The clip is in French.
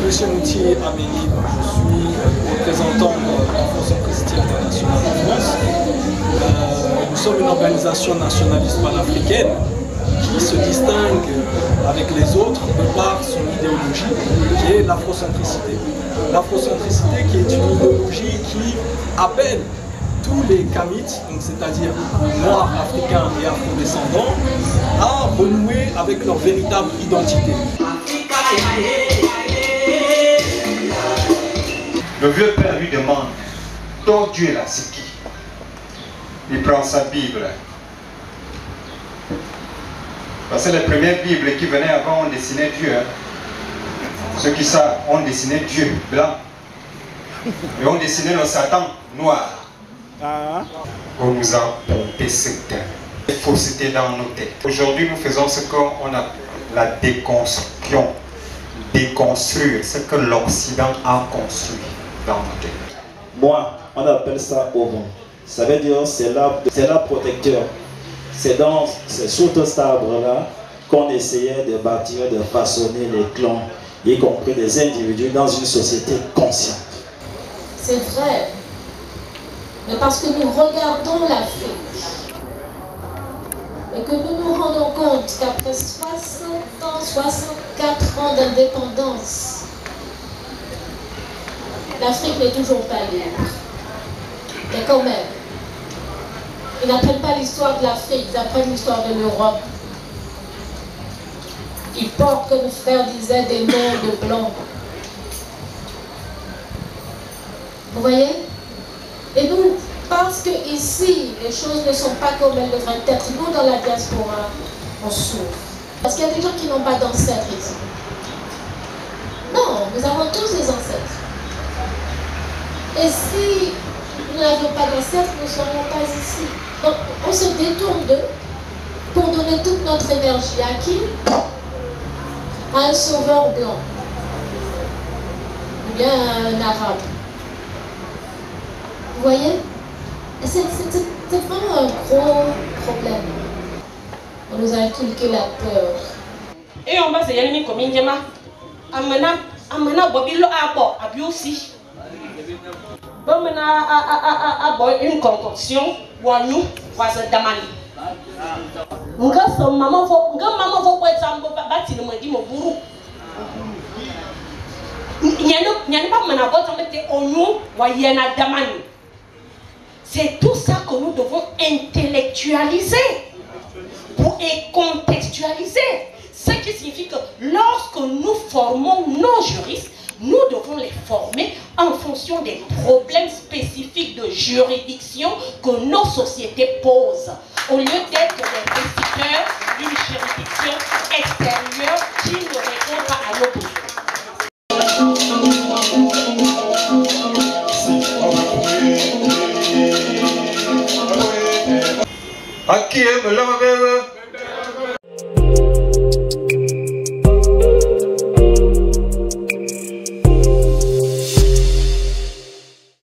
Lucien Moutier Amélie, je suis représentant de la Afro-Centricité Internationale en France. Nous sommes une organisation nationaliste panafricaine qui se distingue avec les autres de par son idéologie qui est l'afrocentricité. L'afrocentricité qui est une idéologie qui appelle tous les Kamites, c'est-à-dire noirs, africains et afro-descendants, à renouer avec leur véritable identité. Le vieux père lui demande, ton Dieu là, c'est qui? Il prend sa Bible. Parce que les premières Bibles qui venaient avant, on dessinait Dieu. Ceux qui savent, on dessinait Dieu blanc. Et on dessinait le Satan noir. On nous a pompé cette fausseté dans nos têtes. Aujourd'hui, nous faisons ce qu'on appelle la déconstruction. Déconstruire ce que l'Occident a construit dans nos têtes. Moi, on appelle ça auvent. Ça veut dire c'est l'arbre protecteur. C'est sous cet arbre-là qu'on essayait de bâtir, de façonner les clans, y compris des individus dans une société consciente. C'est vrai. Mais parce que nous regardons l'Afrique et que nous nous rendons compte qu'après 60 ans, 64 ans d'indépendance, l'Afrique n'est toujours pas libre. Mais quand même, ils n'apprennent pas l'histoire de l'Afrique, ils apprennent l'histoire de l'Europe. Ils portent, comme le frère disait, des noms de blancs. Vous voyez? Et nous, parce que ici, les choses ne sont pas comme elles devraient être, nous dans la diaspora, on souffre. Parce qu'il y a des gens qui n'ont pas d'ancêtres ici. Non, nous avons tous des ancêtres. Et si nous n'avions pas d'ancêtres, nous ne serions pas ici. Donc, on se détourne d'eux pour donner toute notre énergie à qui? À un sauveur blanc. Ou bien à un arabe. Vous voyez? C'est vraiment un gros problème. On nous a inculqué la peur. Et on va se dire comme une amena bobilo abo abiusi. Bomena abo une concoction wanu was damani. Nga so mama fo ko etsambo bati no madi mo buru. Nyane pas mena go tamete onu wa yena damani. C'est tout ça que nous devons intellectualiser et contextualiser. Ce qui signifie que lorsque nous formons nos juristes, nous devons les former en fonction des problèmes spécifiques de juridiction que nos sociétés posent, au lieu d'être des récipiteurs d'une juridiction extérieure qui ne répond pas à nos besoins. À qui aime la